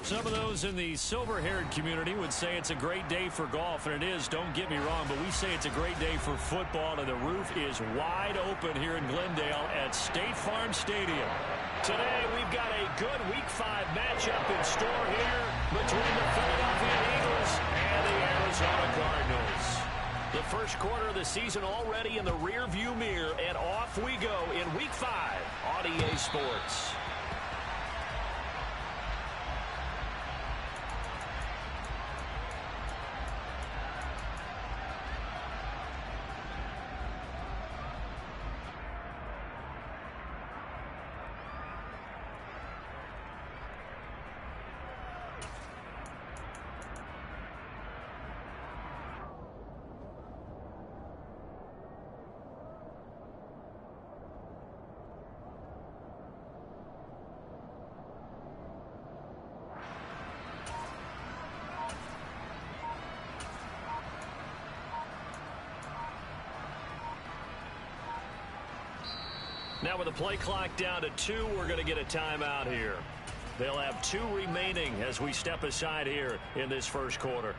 Some of those in the silver-haired community would say it's a great day for golf, and it is, don't get me wrong, but we say it's a great day for football, and the roof is wide open here in Glendale at State Farm Stadium. Today, we've got a good Week 5 matchup in store here between the Philadelphia Eagles and the Arizona Cardinals. The first quarter of the season already in the rear-view mirror, and off we go in Week 5 on EA Sports. Now with the play clock down to 2, we're going to get a timeout here. They'll have 2 remaining as we step aside here in this first quarter.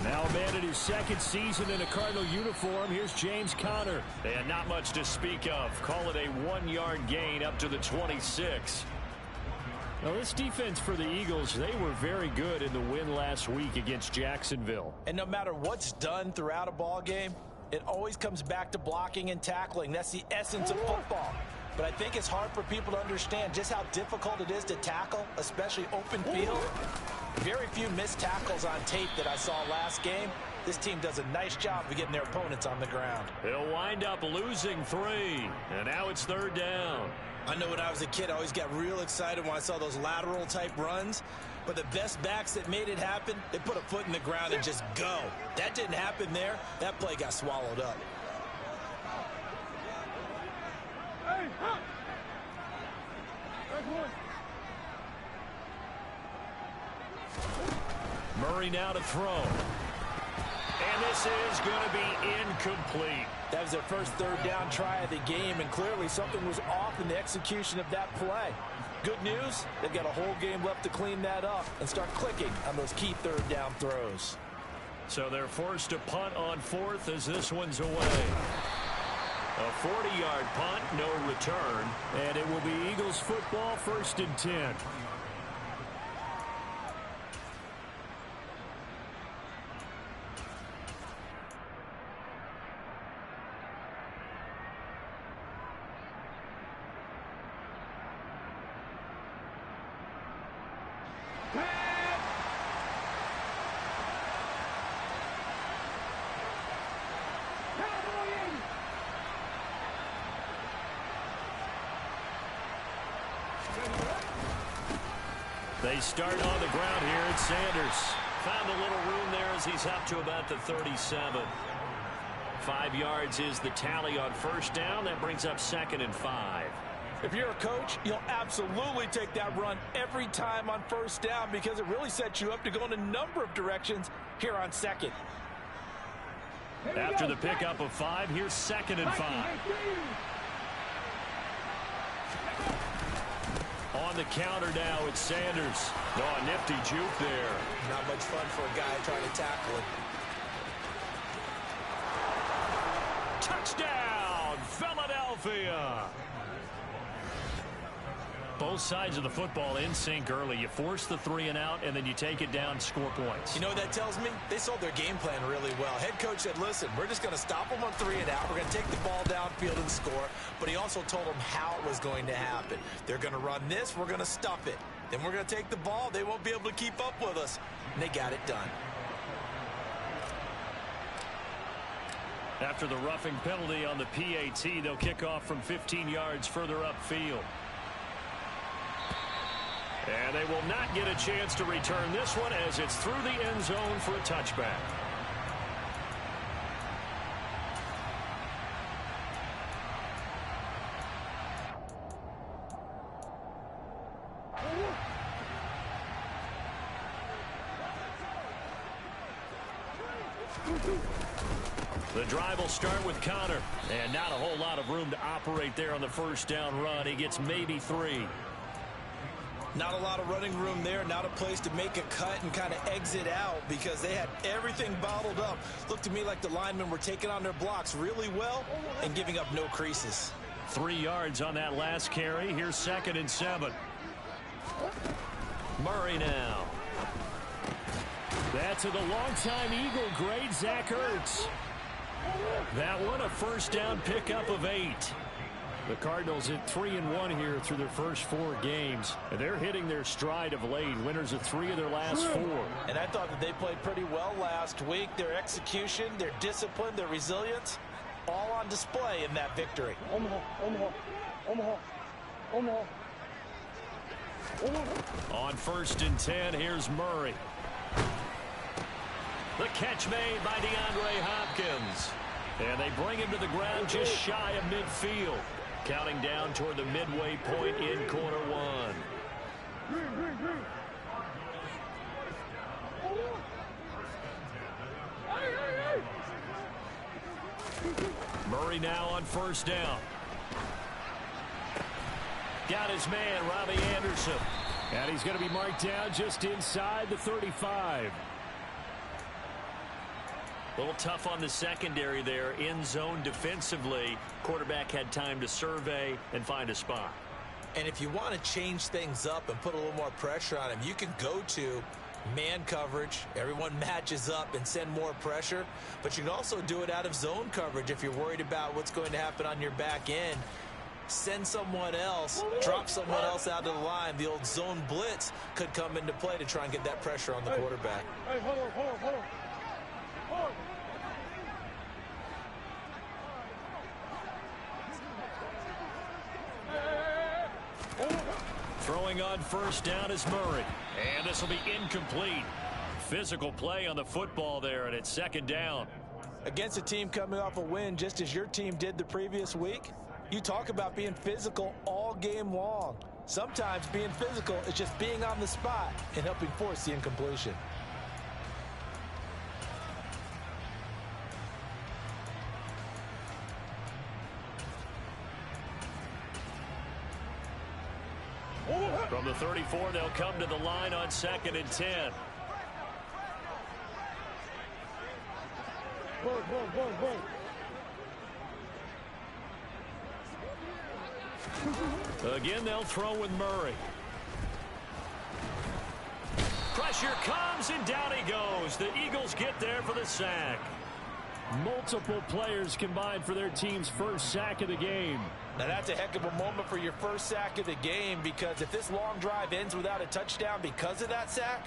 Now a man in his second season in a Cardinal uniform. Here's James Conner. And not much to speak of. Call it a 1-yard gain up to the 26. Now this defense for the Eagles, they were very good in the win last week against Jacksonville. And no matter what's done throughout a ball game, it always comes back to blocking and tackling. That's the essence of football. But I think it's hard for people to understand just how difficult it is to tackle, especially open field. Very few missed tackles on tape that I saw last game. This team does a nice job of getting their opponents on the ground. They'll wind up losing 3, and now it's 3rd down. I know when I was a kid, I always got real excited when I saw those lateral-type runs. But the best backs that made it happen, they put a foot in the ground and just go. That didn't happen there. That play got swallowed up. Hey, huh. Murray now to throw. And this is going to be incomplete. That was their first 3rd down try of the game, and clearly something was off in the execution of that play. Good news, they've got a whole game left to clean that up and start clicking on those key 3rd down throws. So they're forced to punt on 4th as this one's away. A 40-yard punt, no return, and it will be Eagles football, 1st and 10. They start on the ground here at Sanders. Found a little room there as he's up to about the 37. 5 yards is the tally on 1st down. That brings up 2nd and 5. If you're a coach, you'll absolutely take that run every time on 1st down because it really sets you up to go in a number of directions here on 2nd. After the pickup of 5, here's 2nd and 5. On the counter now, it's Sanders. Oh, a nifty juke there. Not much fun for a guy trying to tackle it. Touchdown, Philadelphia! Both sides of the football in sync early. You force the 3 and out, and then you take it down, score points. You know what that tells me? They sold their game plan really well. Head coach said, listen, we're just going to stop them on 3 and out. We're going to take the ball downfield and score. But he also told them how it was going to happen. They're going to run this. We're going to stuff it. Then we're going to take the ball. They won't be able to keep up with us. And they got it done. After the roughing penalty on the PAT, they'll kick off from 15 yards further upfield. And they will not get a chance to return this one as it's through the end zone for a touchback. The drive will start with Connor. And not a whole lot of room to operate there on the first down run. He gets maybe 3. Not a lot of running room there. Not a place to make a cut and kind of exit out because they had everything bottled up. Looked to me like the linemen were taking on their blocks really well and giving up no creases. 3 yards on that last carry. Here's 2nd and 7. Murray now. That's to the longtime Eagle great Zach Ertz. That one a first down pickup of 8. The Cardinals at 3-1 here through their first 4 games. And they're hitting their stride of late. Winners of 3 of their last 4. And I thought that they played pretty well last week. Their execution, their discipline, their resilience, all on display in that victory. On 1st and 10, here's Murray. The catch made by DeAndre Hopkins. And they bring him to the ground just shy of midfield. Counting down toward the midway point in quarter 1. Murray now on 1st down. Got his man, Robbie Anderson. And he's going to be marked down just inside the 35. A little tough on the secondary there. In zone defensively. Quarterback had time to survey and find a spot. And if you want to change things up and put a little more pressure on him, you can go to man coverage. Everyone matches up and send more pressure. But you can also do it out of zone coverage if you're worried about what's going to happen on your back end. Send someone else, drop someone else out of the line. The old zone blitz could come into play to try and get that pressure on the quarterback. Hey, hold on. Throwing on 1st down is Murray. And this will be incomplete. Physical play on the football there, and it's 2nd down. Against a team coming off a win just as your team did the previous week, you talk about being physical all game long. Sometimes being physical is just being on the spot and helping force the incompletion. From the 34, they'll come to the line on 2nd and 10. Again, they'll throw with Murray. Pressure comes, and down he goes. The Eagles get there for the sack. Multiple players combined for their team's first sack of the game. Now that's a heck of a moment for your first sack of the game, because if this long drive ends without a touchdown because of that sack,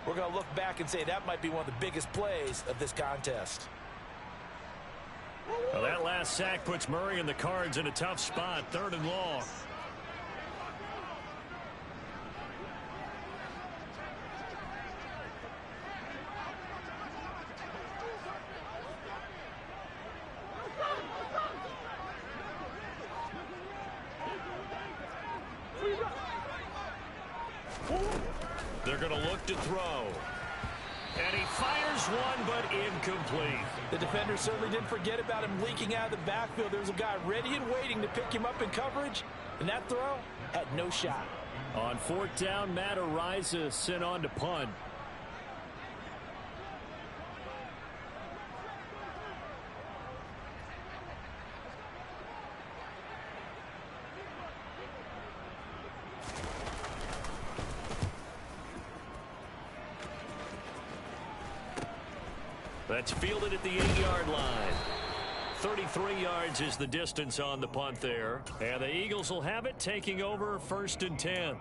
we're going to look back and say that might be one of the biggest plays of this contest. Well, that last sack puts Murray and the Cards in a tough spot, 3rd and long. They're going to look to throw. And he fires one, but incomplete. The defender certainly didn't forget about him leaking out of the backfield. There was a guy ready and waiting to pick him up in coverage, and that throw had no shot. On 4th down, Matt Ariza sent on to punt. That's fielded at the 8-yard line. 33 yards is the distance on the punt there. And the Eagles will have it, taking over 1st and 10.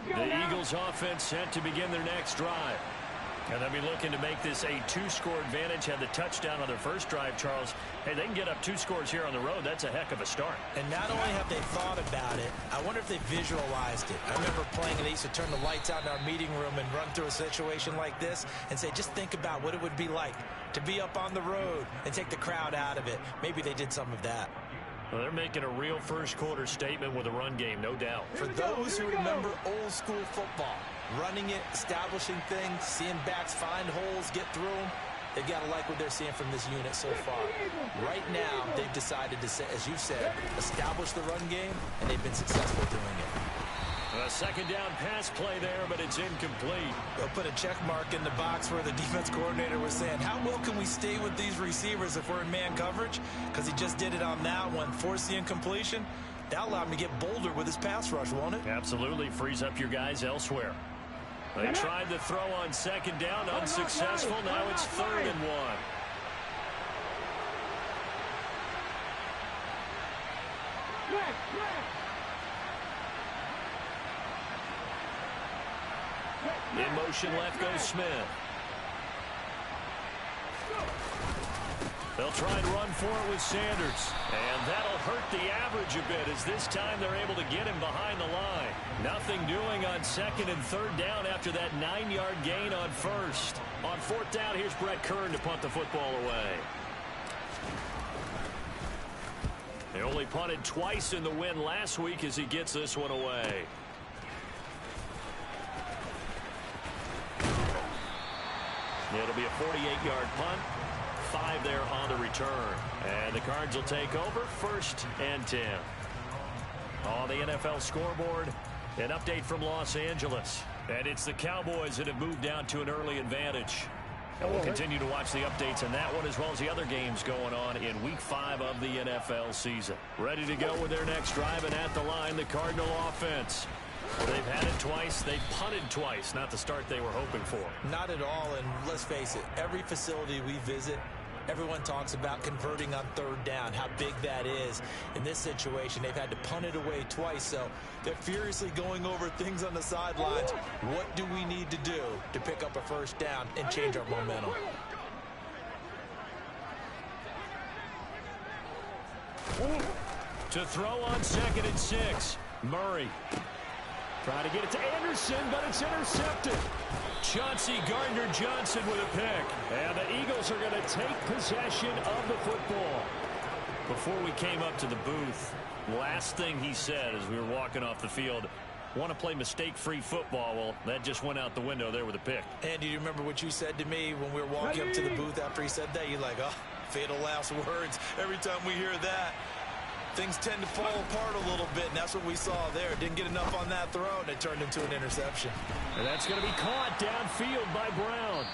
The Eagles offense set to begin their next drive. And they'll be looking to make this a two-score advantage. Had the touchdown on their first drive, Charles. Hey, they can get up 2 scores here on the road. That's a heck of a start. And not only have they thought about it, I wonder if they visualized it. I remember playing, and they used to turn the lights out in our meeting room and run through a situation like this and say, just think about what it would be like to be up on the road and take the crowd out of it. Maybe they did some of that. Well, they're making a real first-quarter statement with a run game, no doubt. For those who remember old-school football, running it, establishing things, seeing backs find holes, get through them, they've got to like what they're seeing from this unit so far. Right now, they've decided to, as you said, establish the run game, and they've been successful doing it. A second down pass play there, but it's incomplete. They'll put a check mark in the box where the defense coordinator was saying, how well can we stay with these receivers if we're in man coverage? Because he just did it on that one, forced the incompletion. That'll allow him to get bolder with his pass rush, won't it? Absolutely. Frees up your guys elsewhere. They tried to throw on second down, unsuccessful. Now it's 3rd and 1. In motion left goes Smith. They'll try and run for it with Sanders. And that'll hurt the average a bit as this time they're able to get him behind the line. Nothing doing on 2nd and 3rd down after that 9-yard gain on 1st. On 4th down, here's Brett Kern to punt the football away. They only punted twice in the win last week as he gets this one away. It'll be a 48-yard punt. 5 there on the return. And the Cards will take over 1st and 10. On the NFL scoreboard, an update from Los Angeles. And it's the Cowboys that have moved down to an early advantage. And we'll continue to watch the updates on that one as well as the other games going on in Week 5 of the NFL season. Ready to go with their next drive, and at the line, the Cardinal offense. They've had it twice. They've punted twice. Not the start they were hoping for. Not at all, and let's face it, every facility we visit, everyone talks about converting on 3rd down, how big that is. In this situation, they've had to punt it away twice, so they're furiously going over things on the sidelines. What do we need to do to pick up a 1st down and change our momentum? To throw on 2nd and 6, Murray. Trying to get it to Anderson, but it's intercepted. Chauncey Gardner-Johnson with a pick. And the Eagles are going to take possession of the football. Before we came up to the booth, last thing he said as we were walking off the field, want to play mistake-free football. Well, that just went out the window there with a pick. Andy, do you remember what you said to me when we were walking up to the booth after he said that? You're like, oh, fatal last words. Every time we hear that, things tend to fall apart a little bit, and that's what we saw there. Didn't get enough on that throw, and it turned into an interception. And that's going to be caught downfield by Brown.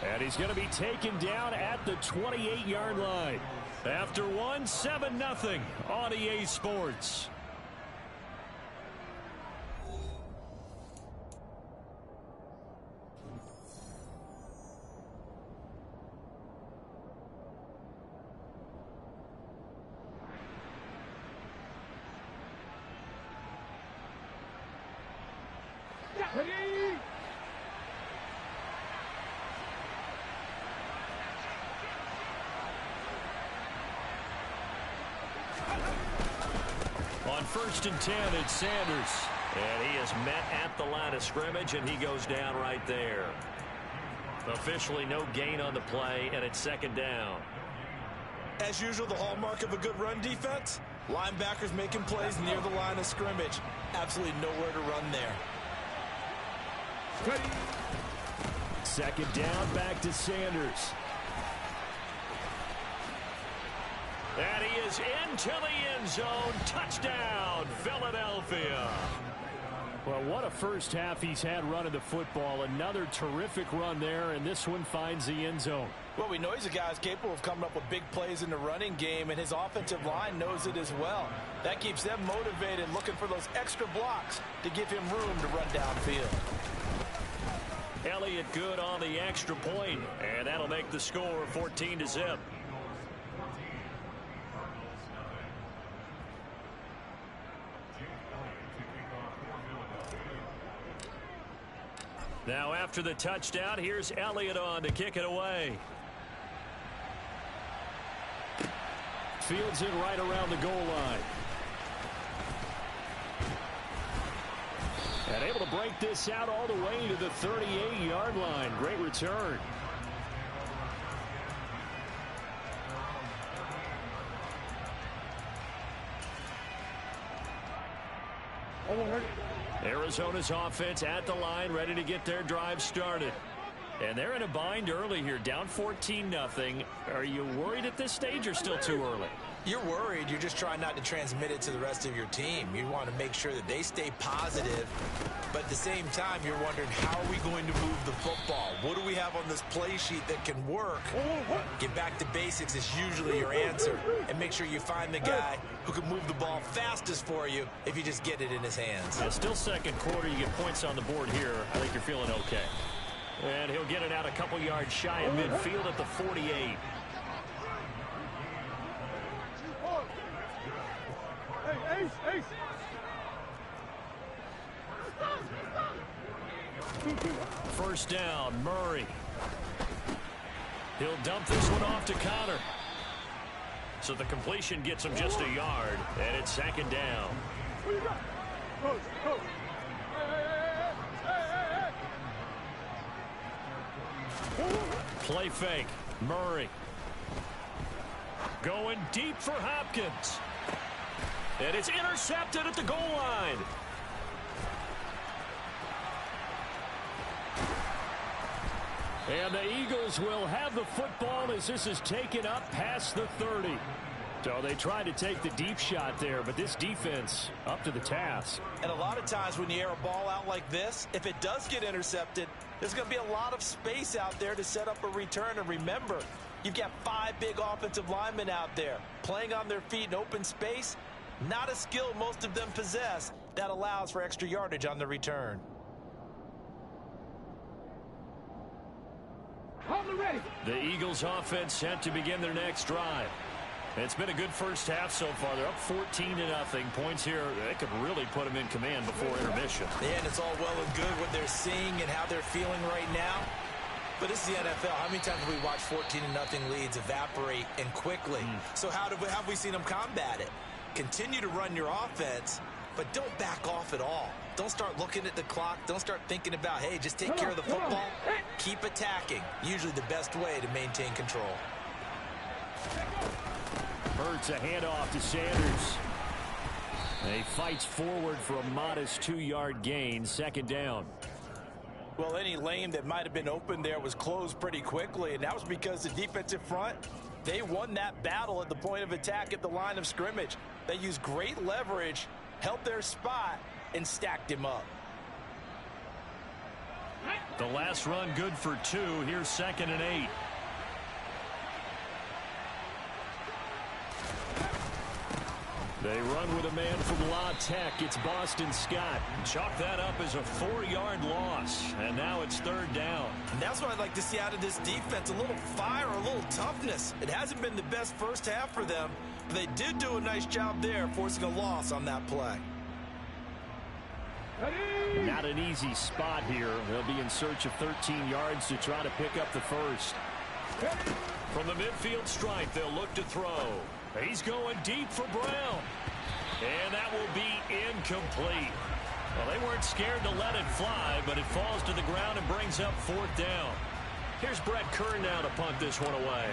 And he's going to be taken down at the 28-yard line. After one, 7-0 on EA Sports. On 1st and 10, it's Sanders. And he is met at the line of scrimmage, and he goes down right there. Officially no gain on the play, and it's 2nd down. As usual, the hallmark of a good run defense, linebackers making plays near the line of scrimmage. Absolutely nowhere to run there. 2nd down, back to Sanders. And he is into the end zone. Touchdown, Philadelphia. Well, what a first half he's had running the football. Another terrific run there, and this one finds the end zone. Well, we know he's a guy who's capable of coming up with big plays in the running game, and his offensive line knows it as well. That keeps them motivated, looking for those extra blocks to give him room to run downfield. Elliott good on the extra point, and that'll make the score 14-0. Now after the touchdown, here's Elliott on to kick it away. Fields it right around the goal line. And able to break this out all the way to the 38-yard line. Great return. Arizona's offense at the line, ready to get their drive started. And they're in a bind early here, down 14-0. Are you worried at this stage or still too early? You're worried. You're just trying not to transmit it to the rest of your team. You want to make sure that they stay positive. But at the same time, you're wondering, how are we going to move the football? What do we have on this play sheet that can work? Get back to basics is usually your answer. And make sure you find the guy who can move the ball fastest for you if you just get it in his hands. Yeah, still second quarter. You get points on the board here. I think you're feeling okay. And he'll get it out a couple yards shy of midfield at the 48. First down, Murray. He'll dump this one off to Connor. So the completion gets him just a yard, and it's second down. Play fake, Murray. Going deep for Hopkins. And it's intercepted at the goal line. And the Eagles will have the football as this is taken up past the 30. So they tried to take the deep shot there, but this defense up to the task. And a lot of times when you air a ball out like this, if it does get intercepted, there's going to be a lot of space out there to set up a return. And remember, you've got 5 big offensive linemen out there playing on their feet in open space. Not a skill most of them possess that allows for extra yardage on the return. The Eagles offense set to begin their next drive. It's been a good first half so far. They're up 14-0. Points here, they could really put them in command before intermission. Yeah, and it's all well and good what they're seeing and how they're feeling right now. But this is the NFL. How many times have we watched 14-0 leads evaporate and quickly? So how have we seen them combat it? Continue to run your offense, but don't back off at all. Don't start looking at the clock. Don't start thinking about, hey, just take care of the football. Keep attacking. Usually the best way to maintain control. Hurts a handoff to Sanders. He fights forward for a modest 2-yard gain. Second down. Well, any lane that might have been open there was closed pretty quickly, and that was because the defensive front, they won that battle at the point of attack at the line of scrimmage. They used great leverage, held their spot, and stacked him up. The last run good for 2. Here's 2nd and 8. They run with a man from La Tech. It's Boston Scott. Chalk that up as a 4-yard loss. And now it's 3rd down. And that's what I'd like to see out of this defense. A little fire, a little toughness. It hasn't been the best first half for them, but they did do a nice job there, forcing a loss on that play. Not an easy spot here. They'll be in search of 13 yards to try to pick up the first. From the midfield stripe, they'll look to throw. He's going deep for Brown. And that will be incomplete. Well, they weren't scared to let it fly, but it falls to the ground and brings up 4th down. Here's Brett Kern now to punt this one away.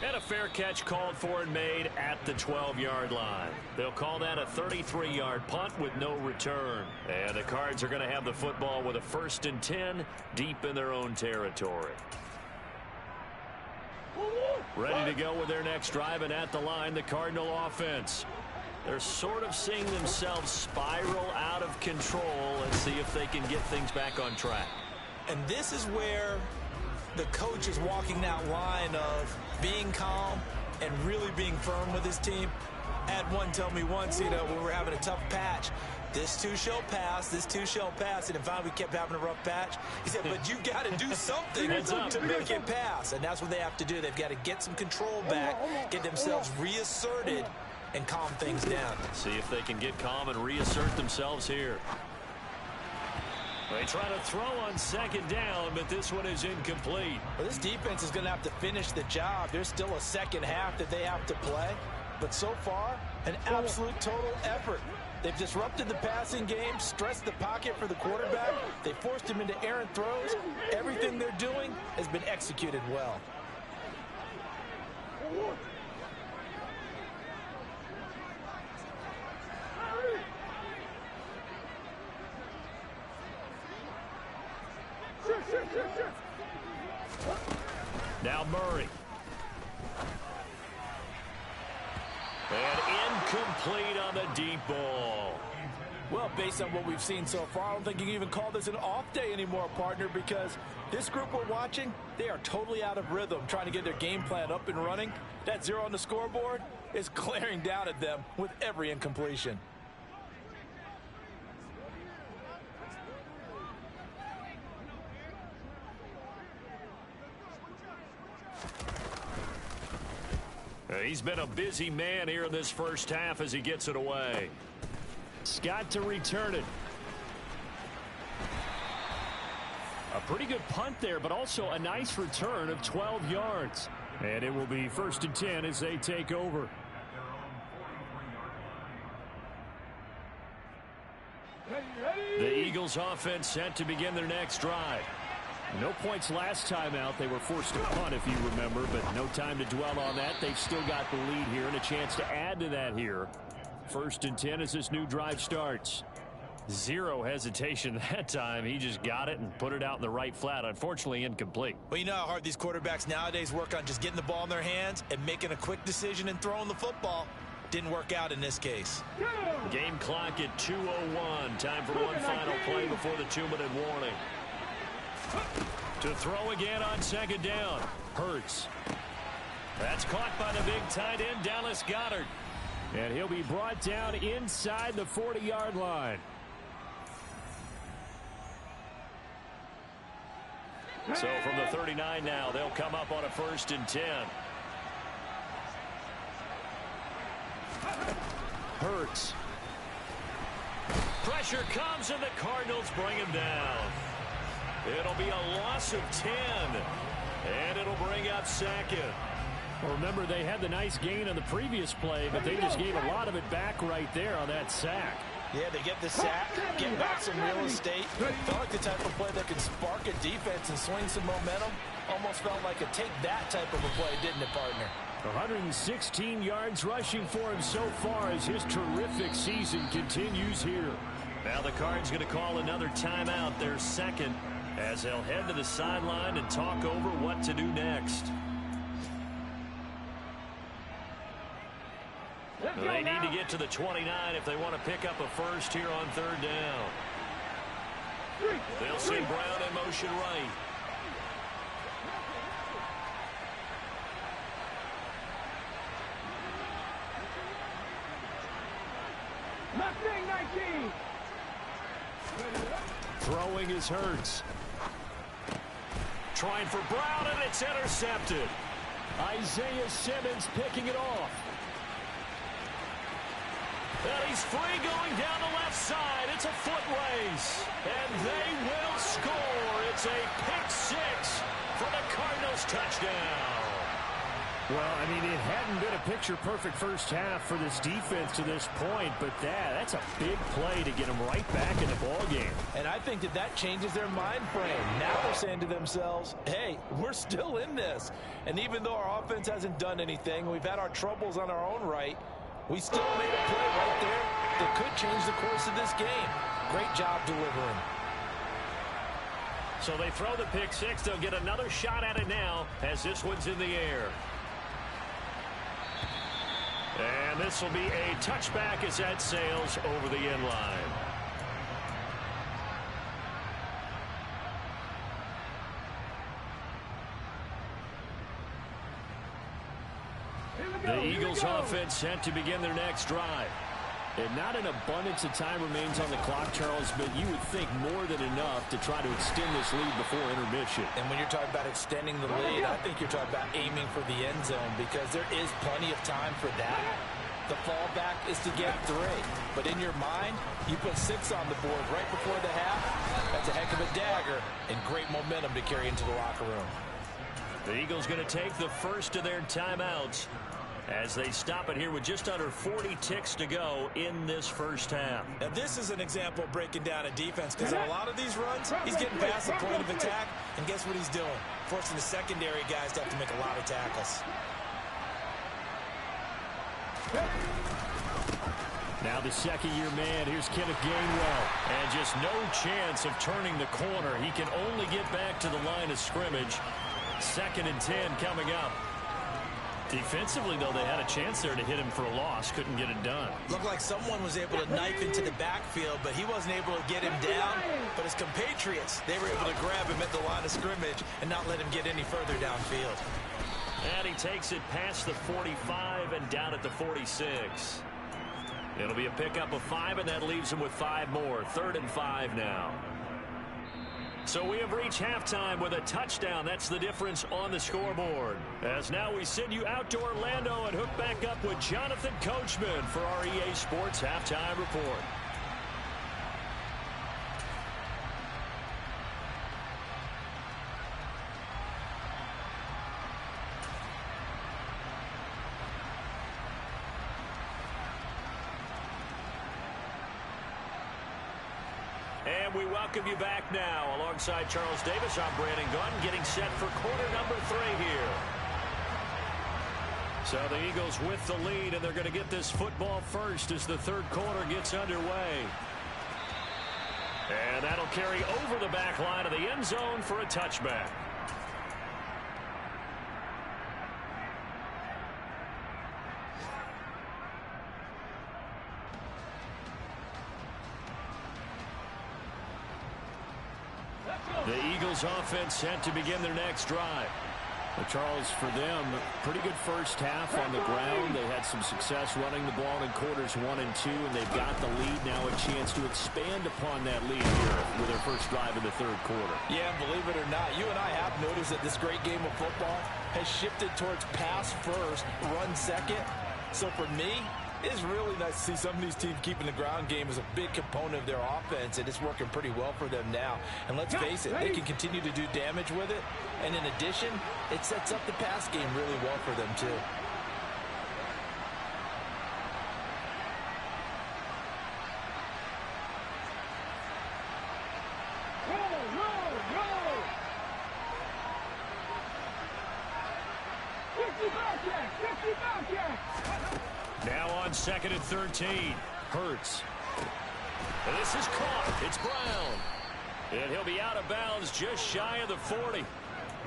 And a fair catch called for and made at the 12-yard line. They'll call that a 33-yard punt with no return. And the Cards are going to have the football with a 1st and 10 deep in their own territory. Ready to go with their next drive, and at the line, the Cardinal offense. They're sort of seeing themselves spiral out of control. Let's see if they can get things back on track. And this is where the coach is walking that line of being calm and really being firm with his team. I had one tell me once, when we were having a tough patch, this too shall pass, this too shall pass. And if finally we kept having a rough patch, he said, but you got to do something to make it pass. And that's what they have to do. They've got to get some control back, get themselves reasserted, and calm things down. See if they can get calm and reassert themselves here. They try to throw on second down, but this one is incomplete. Well, this defense is going to have to finish the job. There's still a second half that they have to play. But so far, an absolute total effort. They've disrupted the passing game, stressed the pocket for the quarterback. They forced him into errant throws. Everything they're doing has been executed well. Now Murray. And incomplete on the deep ball. Well, based on what we've seen so far, I don't think you can even call this an off day anymore, partner, because this group we're watching, they are totally out of rhythm, trying to get their game plan up and running. That 0 on the scoreboard is glaring down at them with every incompletion. He's been a busy man here in this first half as he gets it away. Scott to return it. A pretty good punt there, but also a nice return of 12 yards. And it will be 1st and 10 as they take over. The Eagles offense set to begin their next drive. No points last time out. They were forced to punt, if you remember, but no time to dwell on that. They've still got the lead here and a chance to add to that here. 1st and 10 as this new drive starts. Zero hesitation that time. He just got it and put it out in the right flat. Unfortunately, incomplete. Well, you know how hard these quarterbacks nowadays work on just getting the ball in their hands and making a quick decision and throwing the football. Didn't work out in this case. Game clock at 2:01. Time for one final play before the 2-minute warning. To throw again on second down. Hurts. That's caught by the big tight end, Dallas Goedert. And he'll be brought down inside the 40-yard line. So from the 39 now, they'll come up on a 1st and 10. Hurts. Pressure comes and the Cardinals bring him down. It'll be a loss of 10. And it'll bring up 2nd. Well, remember, they had the nice gain on the previous play, but they just gave a lot of it back right there on that sack. Yeah, they get the sack, get back some real estate. Felt like the type of play that could spark a defense and swing some momentum. Almost felt like a take that type of a play, didn't it, partner? 116 yards rushing for him so far as his terrific season continues here. Now the Cards going to call another timeout, their second, as they'll head to the sideline and talk over what to do next. They need to get to the 29 if they want to pick up a first here on 3rd down. They'll send Brown in motion right. Throwing is Hurts. Trying for Brown, and it's intercepted. Isaiah Simmons picking it off. And he's free going down the left side. It's a foot race. And they will score. It's a pick 6 for the Cardinals touchdown. Well, I mean, it hadn't been a picture-perfect first half for this defense to this point, but that's a big play to get them right back in the ballgame. And I think that changes their mind frame. Now they're saying to themselves, hey, we're still in this. And even though our offense hasn't done anything, we've had our troubles on our own right, we still made a play right there that could change the course of this game. Great job delivering. So they throw the pick 6. They'll get another shot at it now as this one's in the air. And this will be a touchback as that sails over the end line. The Eagles offense set to begin their next drive. And not an abundance of time remains on the clock, Charles, but you would think more than enough to try to extend this lead before intermission. And when you're talking about extending the lead, I think you're talking about aiming for the end zone because there is plenty of time for that. The fallback is to get 3. But in your mind, you put 6 on the board right before the half. That's a heck of a dagger and great momentum to carry into the locker room. The Eagles going to take the first of their timeouts as they stop it here with just under 40 ticks to go in this first half. Now, this is an example of breaking down a defense, because on a lot of these runs, he's getting past the point of attack, and guess what he's doing? Forcing the secondary guys to have to make a lot of tackles. Now the second-year man, here's Kenneth Gainwell. And just no chance of turning the corner. He can only get back to the line of scrimmage. 2nd and 10 coming up. Defensively, though, they had a chance there to hit him for a loss. Couldn't get it done. Looked like someone was able to knife into the backfield, but he wasn't able to get him down. But his compatriots, they were able to grab him at the line of scrimmage and not let him get any further downfield. And he takes it past the 45 and down at the 46. It'll be a pickup of 5, and that leaves him with 5 more. 3rd and 5 now. So we have reached halftime with a touchdown. That's the difference on the scoreboard. As now we send you out to Orlando and hook back up with Jonathan Coachman for our EA Sports Halftime Report. And we welcome you back now. Alongside Charles Davis, I'm Brandon Gunn, getting set for quarter number 3 here. So the Eagles with the lead, and they're going to get this football first as the 3rd quarter gets underway. And that'll carry over the back line of the end zone for a touchback. The Eagles offense set to begin their next drive. Well, Charles, for them, pretty good first half on the ground. They had some success running the ball in quarters 1 and 2, and they've got the lead now, a chance to expand upon that lead here with their first drive in the 3rd quarter. Yeah, believe it or not, you and I have noticed that this great game of football has shifted towards pass first, run second. So for me, it's really nice to see some of these teams keeping the ground game as a big component of their offense, and it's working pretty well for them now. And let's face it, they can continue to do damage with it. And in addition, it sets up the pass game really well for them, too. Now on 2nd and 13. Hurts. And this is caught. It's Brown. And he'll be out of bounds just shy of the 40.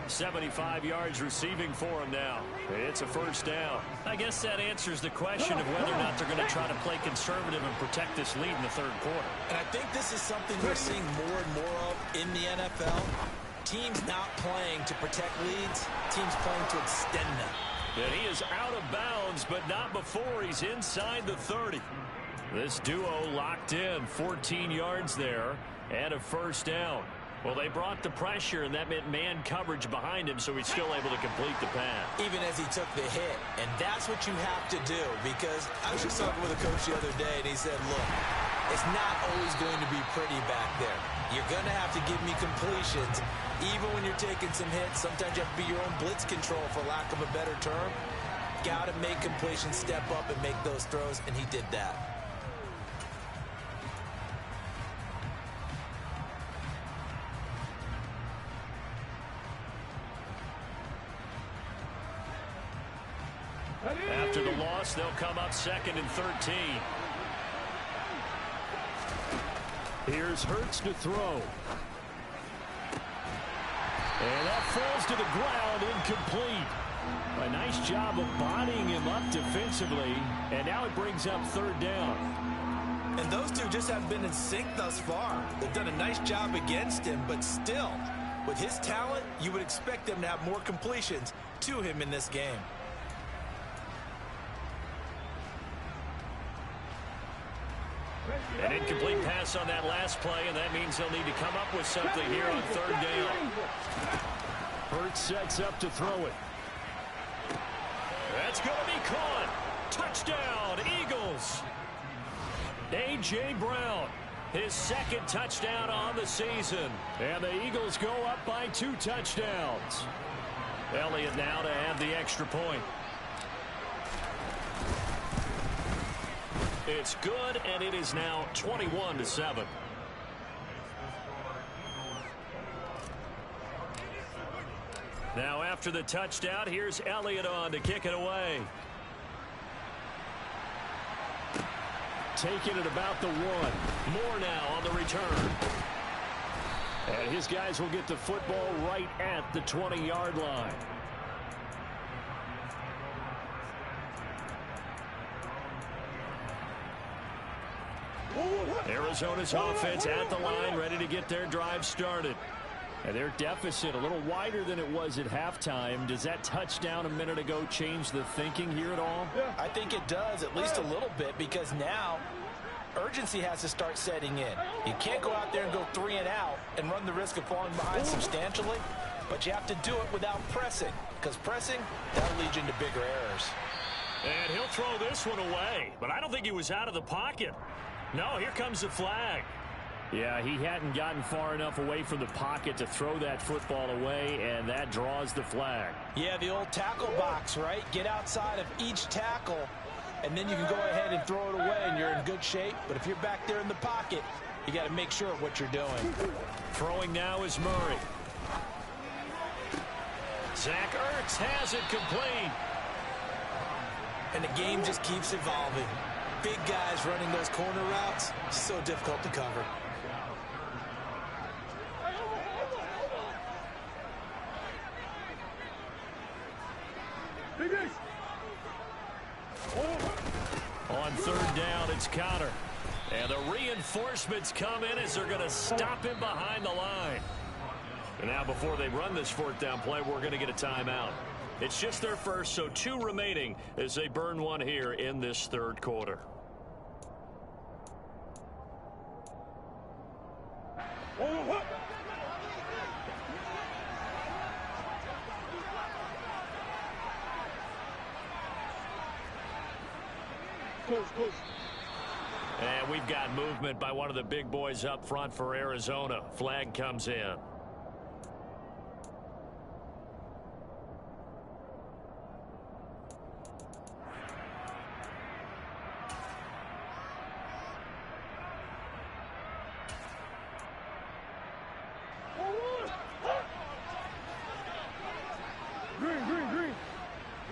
75 yards receiving for him now. It's a first down. I guess that answers the question of whether or not they're going to try to play conservative and protect this lead in the 3rd quarter. And I think this is something we're seeing more and more of in the NFL. Teams not playing to protect leads, teams playing to extend them. And he is out of bounds, but not before he's inside the 30. This duo locked in, 14 yards there, and a first down. Well, they brought the pressure, and that meant man coverage behind him, so he's still able to complete the pass. Even as he took the hit, and that's what you have to do, because I was just talking with a coach the other day, and he said, look, it's not always going to be pretty back there. You're going to have to give me completions. Even when you're taking some hits, sometimes you have to be your own blitz control, for lack of a better term. Got to make completions, step up, and make those throws, and he did that. After the loss, they'll come up 2nd and 13. Here's Hurts to throw. And that falls to the ground, incomplete. A nice job of bodying him up defensively, and now it brings up 3rd down. And those two just haven't been in sync thus far. They've done a nice job against him, but still, with his talent, you would expect them to have more completions to him in this game. An incomplete pass on that last play, and that means they'll need to come up with something here on 3rd down. Hurts sets up to throw it. That's going to be caught. Touchdown, Eagles. A.J. Brown, his second touchdown on the season. And the Eagles go up by 2 touchdowns. Elliott now to have the extra point. It's good, and it is now 21-7. Now after the touchdown, here's Elliott on to kick it away. Taking it about the 1. More now on the return. And his guys will get the football right at the 20-yard line. Arizona's offense at the line, ready to get their drive started. And their deficit a little wider than it was at halftime. Does that touchdown a minute ago change the thinking here at all? I think it does, at least a little bit, because now urgency has to start setting in. You can't go out there and go 3 and out and run the risk of falling behind substantially, but you have to do it without pressing, because pressing, that'll lead you into bigger errors. And he'll throw this one away, but I don't think he was out of the pocket. No, here comes the flag. Yeah, he hadn't gotten far enough away from the pocket to throw that football away, and that draws the flag. Yeah, the old tackle box, right? Get outside of each tackle, and then you can go ahead and throw it away, and you're in good shape. But if you're back there in the pocket, you got to make sure of what you're doing. Throwing now is Murray. Zach Ertz has it complete. And the game just keeps evolving. Big guys running those corner routes, so difficult to cover. On 3rd down, it's Connor. And the reinforcements come in as they're going to stop him behind the line. And now before they run this 4th down play, we're going to get a timeout. It's just their first, so 2 remaining as they burn one here in this 3rd quarter. And we've got movement by one of the big boys up front for Arizona. Flag comes in. Green.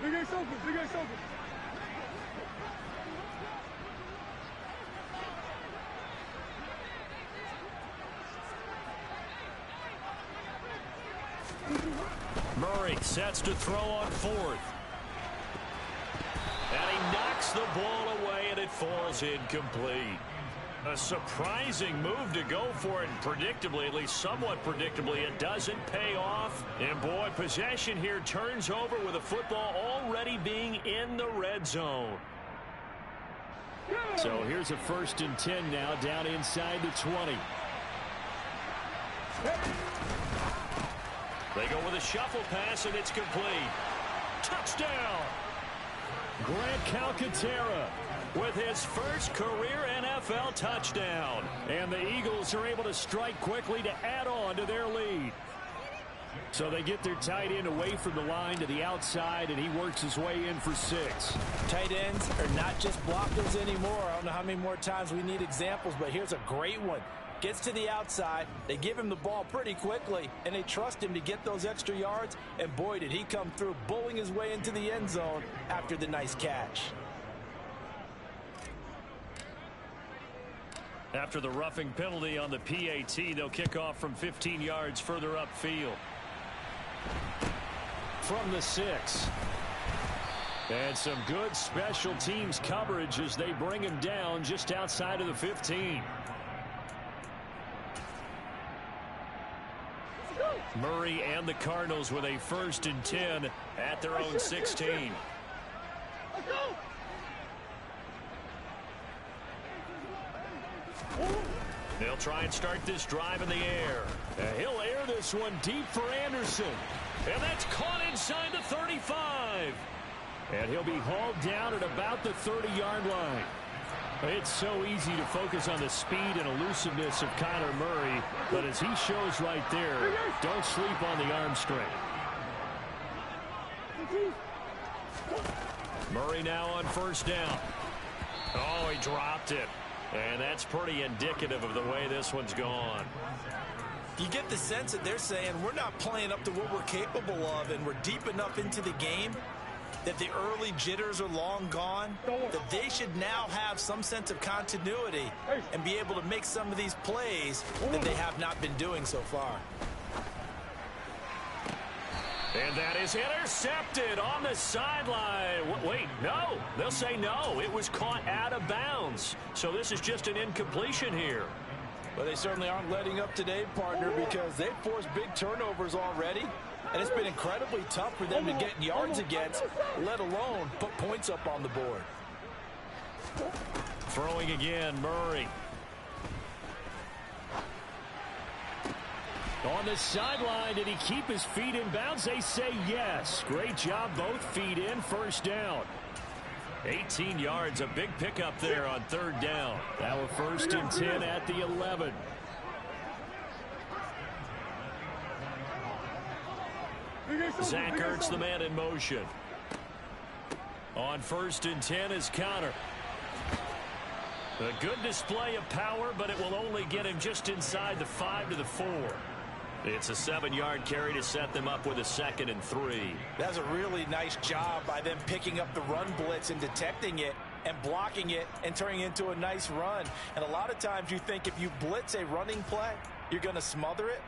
Big Ace open. Murray sets to throw on 4th. And he knocks the ball away, and it falls incomplete. A surprising move to go for it, and predictably, at least somewhat predictably, it doesn't pay off. And boy, possession here turns over with the football already being in the red zone. So here's a 1st and 10 now, down inside the 20. They go with a shuffle pass, and it's complete. Touchdown! Grant Calcaterra with his first career NFL touchdown. And the Eagles are able to strike quickly to add on to their lead. So they get their tight end away from the line to the outside, and he works his way in for 6. Tight ends are not just blockers anymore. I don't know how many more times we need examples, but here's a great one. Gets to the outside, they give him the ball pretty quickly, and they trust him to get those extra yards, and boy, did he come through, bowling his way into the end zone after the nice catch. After the roughing penalty on the PAT, they'll kick off from 15 yards further upfield. From the 6. And some good special teams coverage as they bring him down just outside of the 15. Murray and the Cardinals with a 1st and 10 at their own 16. They'll try and start this drive in the air. And he'll air this one deep for Anderson. And that's caught inside the 35. And he'll be hauled down at about the 30-yard line. It's so easy to focus on the speed and elusiveness of Kyler Murray, but as he shows right there, don't sleep on the arm strength. Murray now on first down. Oh, he dropped it. And that's pretty indicative of the way this one's gone. You get the sense that they're saying we're not playing up to what we're capable of, and we're deep enough into the game that the early jitters are long gone, that they should now have some sense of continuity and be able to make some of these plays that they have not been doing so far. And that is intercepted on the sideline. Wait, no. They'll say no. It was caught out of bounds. So this is just an incompletion here. Well, they certainly aren't letting up today, partner, because they've forced big turnovers already. And it's been incredibly tough for them to get yards against, let alone put points up on the board. Throwing again, Murray. On the sideline, did he keep his feet in bounds? They say yes. Great job, both feet in, first down. 18 yards, a big pickup there on third down. Now a 1st and 10 at the 11. Zach Ertz, the man in motion. On 1st and 10 is Connor. A good display of power, but it will only get him just inside the 5 to the 4. It's a 7-yard carry to set them up with a 2nd and 3. That's a really nice job by them picking up the run blitz and detecting it and blocking it and turning it into a nice run. And a lot of times you think if you blitz a running play, you're going to smother it.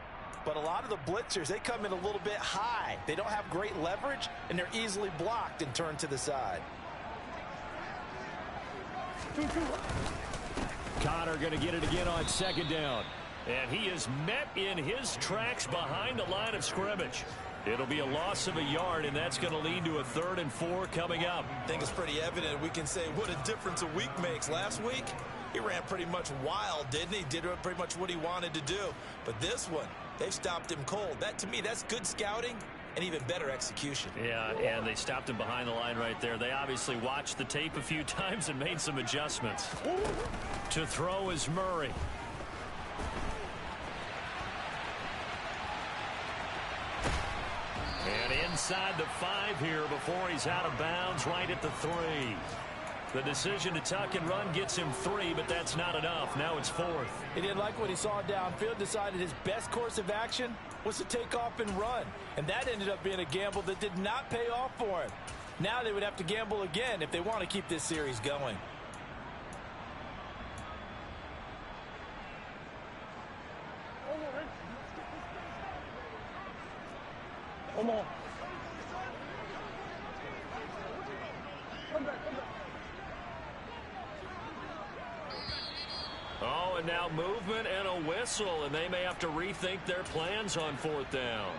But a lot of the blitzers, they come in a little bit high. They don't have great leverage, and they're easily blocked and turned to the side. Connor going to get it again on 2nd down. And he is met in his tracks behind the line of scrimmage. It'll be a loss of a yard, and that's going to lead to a 3rd and 4 coming up. I think it's pretty evident. We can say what a difference a week makes. Last week, he ran pretty much wild, didn't he? Did pretty much what he wanted to do. But this one, they've stopped him cold. That, to me, that's good scouting and even better execution. Yeah, and they stopped him behind the line right there. They obviously watched the tape a few times and made some adjustments. To throw is Murray. And inside the 5 here before he's out of bounds, right at the 3. The decision to tuck and run gets him 3, but that's not enough. Now it's 4th. He didn't like what he saw downfield, decided his best course of action was to take off and run. And that ended up being a gamble that did not pay off for him. Now they would have to gamble again if they want to keep this series going. Come on. Come back. Oh, and now movement and a whistle, and they may have to rethink their plans on 4th down.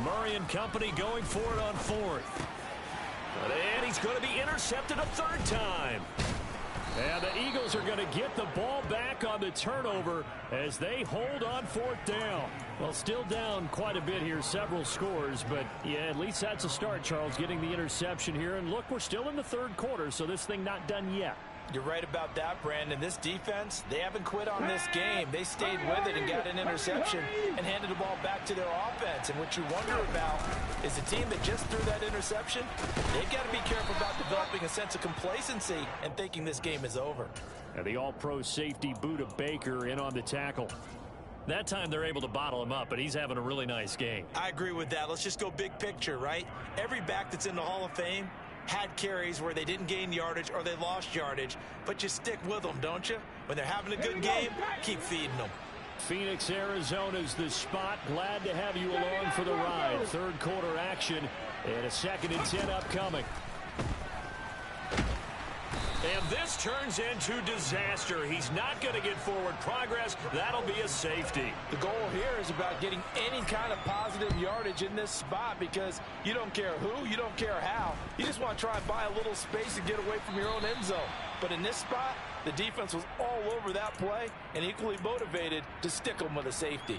Murray and company going for it on 4th. And he's going to be intercepted a 3rd time. And the Eagles are going to get the ball back on the turnover as they hold on 4th down. Well, still down quite a bit here, several scores, but yeah, at least that's a start, Charles, getting the interception here. And look, we're still in the 3rd quarter, so this thing not done yet. You're right about that, Brandon. This defense, they haven't quit on this game. They stayed with it and got an interception and handed the ball back to their offense. And what you wonder about is the team that just threw that interception, they've got to be careful about developing a sense of complacency and thinking this game is over. And the all-pro safety Buda Baker in on the tackle. That time they're able to bottle him up, but he's having a really nice game. I agree with that. Let's just go big picture, right? Every back that's in the Hall of Fame had carries where they didn't gain yardage or they lost yardage, but you stick with them, don't you? When they're having a good game, keep feeding them. Phoenix, Arizona's the spot. Glad to have you along for the ride. Third quarter action and a 2nd and 10 upcoming. And this turns into disaster. He's not going to get forward progress. That'll be a safety. The goal here is about getting any kind of positive yardage in this spot because you don't care who, you don't care how. You just want to try and buy a little space and get away from your own end zone. But in this spot, the defense was all over that play and equally motivated to stick them with a safety.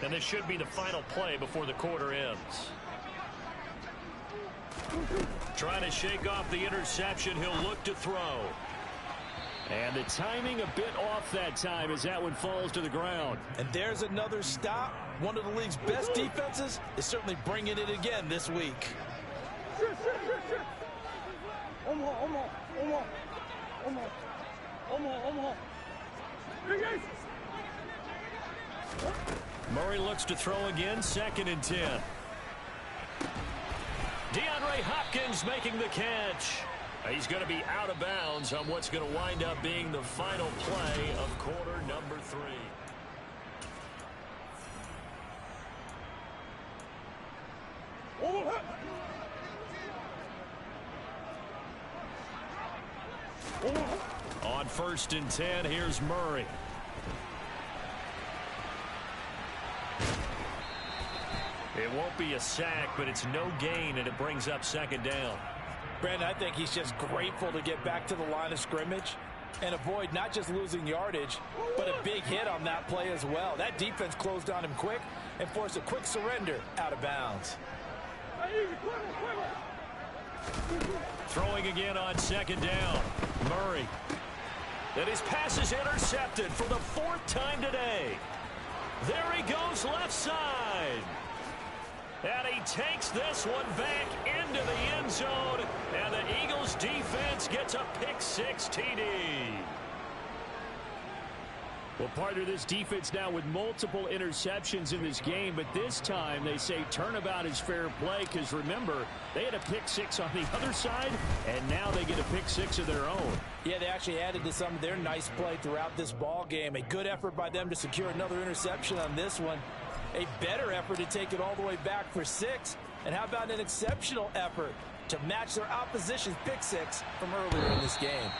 And this should be the final play before the quarter ends. Trying to shake off the interception. He'll look to throw. And the timing a bit off that time as that one falls to the ground. And there's another stop. One of the league's best defenses is certainly bringing it again this week. Murray looks to throw again, 2nd and 10. DeAndre Hopkins making the catch. He's going to be out of bounds on what's going to wind up being the final play of quarter number 3. On 1st and 10, here's Murray. It won't be a sack, but it's no gain, and it brings up 2nd down. Brandon, I think he's just grateful to get back to the line of scrimmage and avoid not just losing yardage, but a big hit on that play as well. That defense closed on him quick and forced a quick surrender out of bounds. Throwing again on 2nd down. Murray. And his pass is intercepted for the 4th time today. There he goes left side. And he takes this one back into the end zone. And the Eagles defense gets a pick-6 TD. Well, partner, this defense now with multiple interceptions in this game, but this time they say turnabout is fair play because, remember, they had a pick-6 on the other side, and now they get a pick-6 of their own. Yeah, they actually added to some of their nice play throughout this ball game. A good effort by them to secure another interception on this one. A better effort to take it all the way back for 6. And how about an exceptional effort to match their opposition's pick-6 from earlier in this game.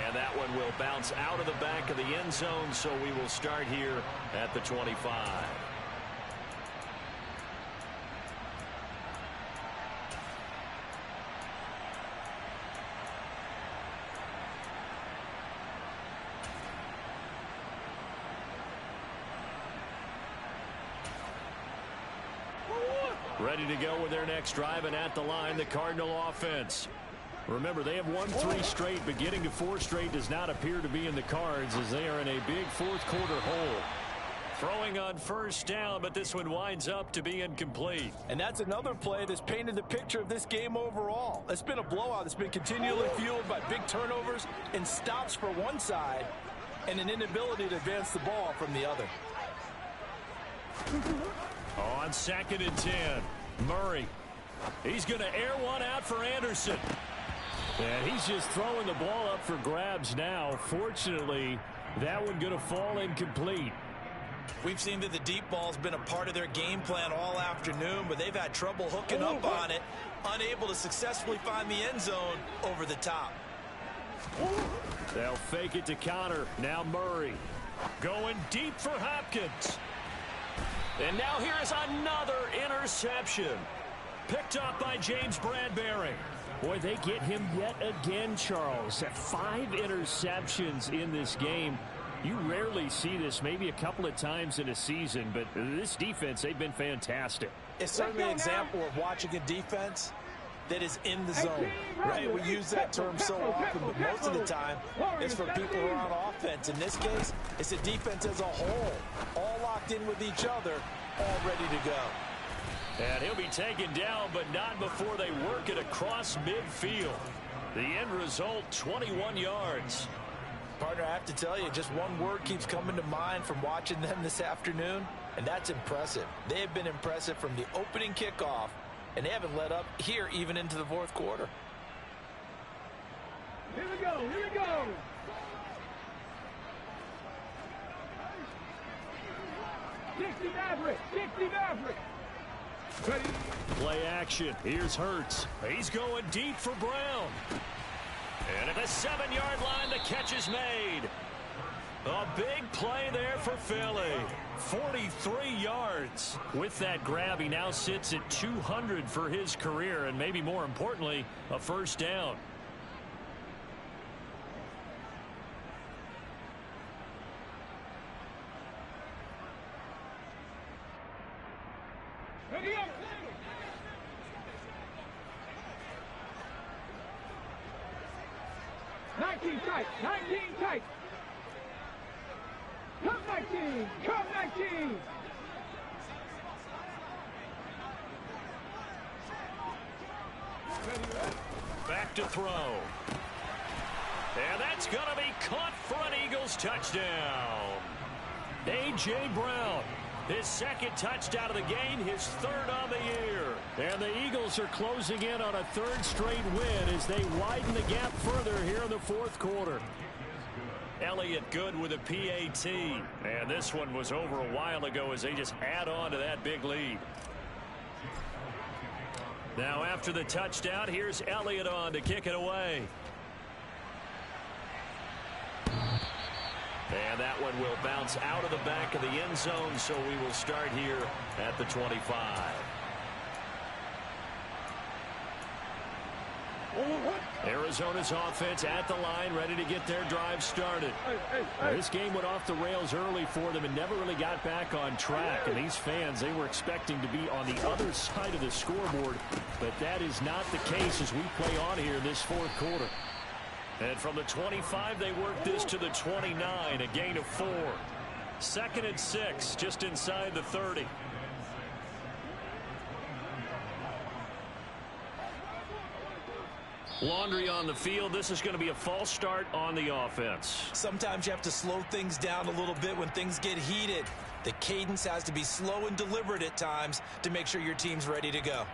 And that one will bounce out of the back of the end zone, so we will start here at the 25. Ready to go with their next drive, and at the line, the Cardinal offense. Remember, they have won 3 straight, but getting to 4 straight does not appear to be in the cards as they are in a big 4th quarter hole. Throwing on 1st down, but this one winds up to be incomplete. And that's another play that's painted the picture of this game overall. It's been a blowout. It's been continually fueled by big turnovers and stops for one side and an inability to advance the ball from the other. On 2nd and 10, Murray. He's going to air one out for Anderson. And he's just throwing the ball up for grabs now. Fortunately, that one going to fall incomplete. We've seen that the deep ball's been a part of their game plan all afternoon, but they've had trouble hooking up on it, unable to successfully find the end zone over the top. They'll fake it to counter. Now Murray going deep for Hopkins. And now here is another interception. Picked up by James Bradbury. Boy, they get him yet again, Charles. 5 interceptions in this game. You rarely see this, maybe a couple of times in a season, but this defense, they've been fantastic. It's certainly an example of watching a defense that is in the zone, right? We use that term so often, but most of the time, it's for people who are on offense. In this case, it's a defense as a whole, all locked in with each other, all ready to go. And he'll be taken down, but not before they work it across midfield. The end result, 21 yards. Partner, I have to tell you, just one word keeps coming to mind from watching them this afternoon, and that's impressive. They have been impressive from the opening kickoff and they haven't let up here even into the fourth quarter. Here we go, here we go. Dixie Maverick, Dixie Maverick. Ready? Play action. Here's Hurts. He's going deep for Brown. And at the 7-yard line, the catch is made. A big play there for Philly. 43 yards. With that grab, he now sits at 200 for his career, and maybe more importantly, a first down. Ready up. Nineteen tight, 19 tight. Come 19, come 19. Back to throw. And that's going to be caught for an Eagles touchdown. A.J. Brown, his second touchdown of the game, his third of the year. And the Eagles are closing in on a third straight win as they widen the gap further here in the fourth quarter. Elliott good with a PAT. And this one was over a while ago as they just add on to that big lead. Now after the touchdown, here's Elliott on to kick it away. And that one will bounce out of the back of the end zone, so we will start here at the 25. Arizona's offense at the line, ready to get their drive started. This game went off the rails early for them and never really got back on track. And these fans, they were expecting to be on the other side of the scoreboard, but that is not the case as we play on here in this fourth quarter. And from the 25, they work this to the 29, a gain of 4. 2nd and 6, just inside the 30. Laundry on the field. This is going to be a false start on the offense. Sometimes you have to slow things down a little bit when things get heated. The cadence has to be slow and deliberate at times to make sure your team's ready to go.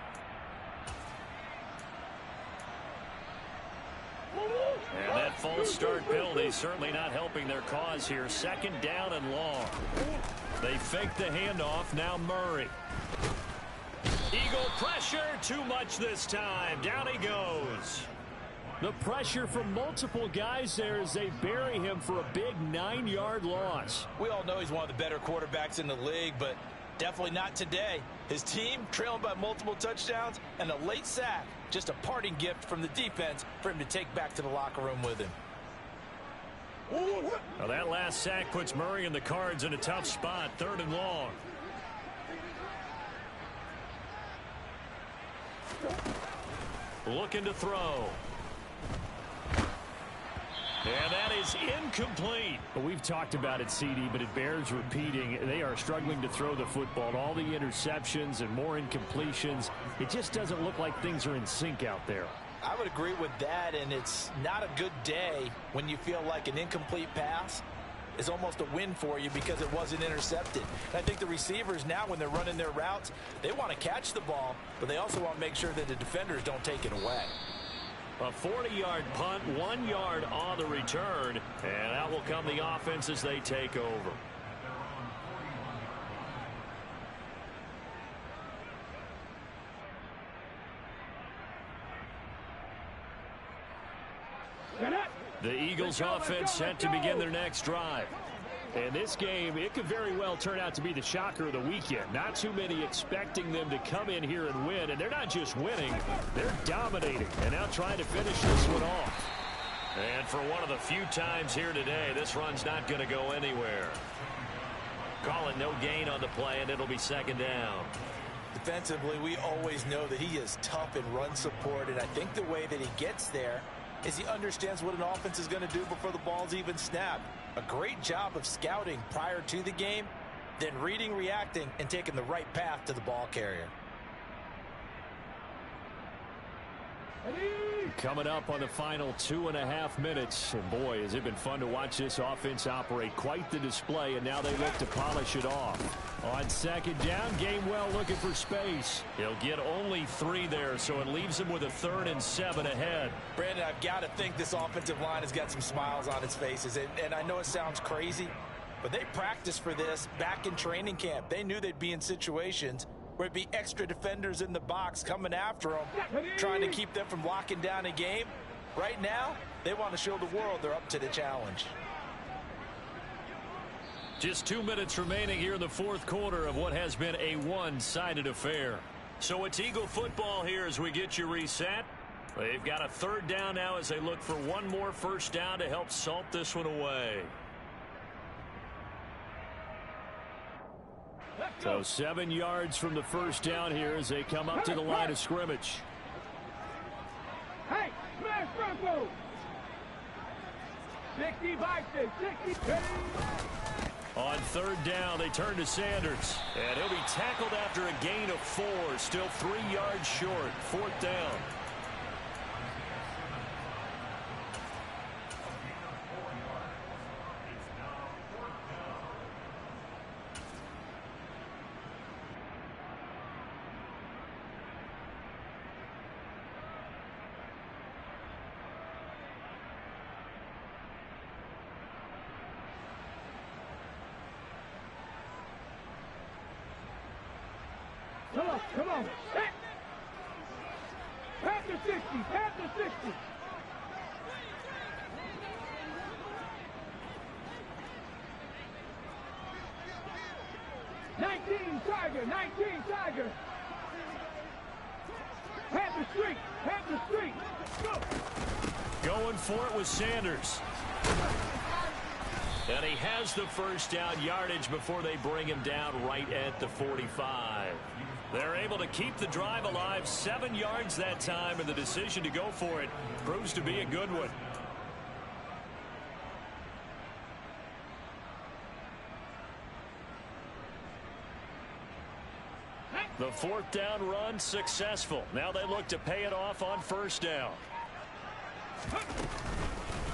And that false start penalty certainly not helping their cause here. 2nd down and long. They fake the handoff. Now Murray. Eagle pressure. Too much this time. Down he goes. The pressure from multiple guys there as they bury him for a big 9-yard loss. We all know he's one of the better quarterbacks in the league, but definitely not today. His team trailing by multiple touchdowns and a late sack. Just a parting gift from the defense for him to take back to the locker room with him. Now that last sack puts Murray and the Cards in a tough spot. 3rd and long. Looking to throw. And that is incomplete. Well, we've talked about it, CD, but it bears repeating. They are struggling to throw the football. All the interceptions and more incompletions. It just doesn't look like things are in sync out there. I would agree with that, and it's not a good day when you feel like an incomplete pass is almost a win for you because it wasn't intercepted. And I think the receivers now, when they're running their routes, they want to catch the ball, but they also want to make sure that the defenders don't take it away. A 40-yard punt, 1 yard on the return, and out will come the offense as they take over. The Eagles offense set to begin their next drive. And this game, it could very well turn out to be the shocker of the weekend. Not too many expecting them to come in here and win. And they're not just winning, they're dominating. And now trying to finish this one off. And for one of the few times here today, this run's not going to go anywhere. Call it no gain on the play, and it'll be 2nd down. Defensively, we always know that he is tough in run support. And I think the way that he gets there is he understands what an offense is going to do before the ball's even snapped. A great job of scouting prior to the game, then reading, reacting, and taking the right path to the ball carrier. Coming up on the final 2.5 minutes. And boy, has it been fun to watch this offense operate. Quite the display, and now they look to polish it off. On second down, Gainwell looking for space. He'll get only 3 there, so it leaves him with a 3rd and 7 ahead. Brandon, I've got to think this offensive line has got some smiles on its faces. And I know it sounds crazy, but they practiced for this back in training camp. They knew they'd be in situations where it'd be extra defenders in the box coming after them, trying to keep them from locking down a game. Right now, they want to show the world they're up to the challenge. Just 2 minutes remaining here in the 4th quarter of what has been a one-sided affair. So it's Eagle football here as we get you reset. They've got a 3rd down now as they look for one more first down to help salt this one away. So 7 yards from the first down here as they come up to the line of scrimmage. Hey, smash Bronco! 60 Vikings, 60. On 3rd down, they turn to Sanders. And he'll be tackled after a gain of 4. Still 3 yards short. 4th down. Come on. Pat the 60, pat the 60. Tiger, 19 Tiger. Pat the street, pat the street. Go. Going for it with Sanders. And he has the first down yardage before they bring him down right at the 45. They're able to keep the drive alive, 7 yards that time, and the decision to go for it proves to be a good one. The 4th down run successful. Now they look to pay it off on first down.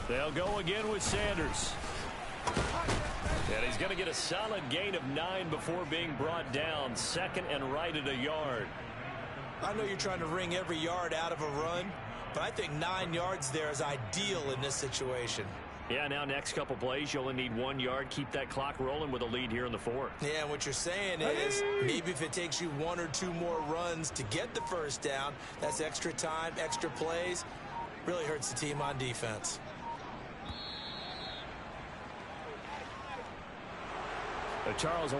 They'll go again with Sanders. And he's going to get a solid gain of 9 before being brought down. 2nd and right at a yard. I know you're trying to wring every yard out of a run, but I think 9 yards there is ideal in this situation. Yeah, now next couple plays, you only need 1 yard. Keep that clock rolling with a lead here in the 4th. Yeah, and what you're saying is maybe if it takes you 1 or 2 more runs to get the first down, that's extra time, extra plays. Really hurts the team on defense. Charles,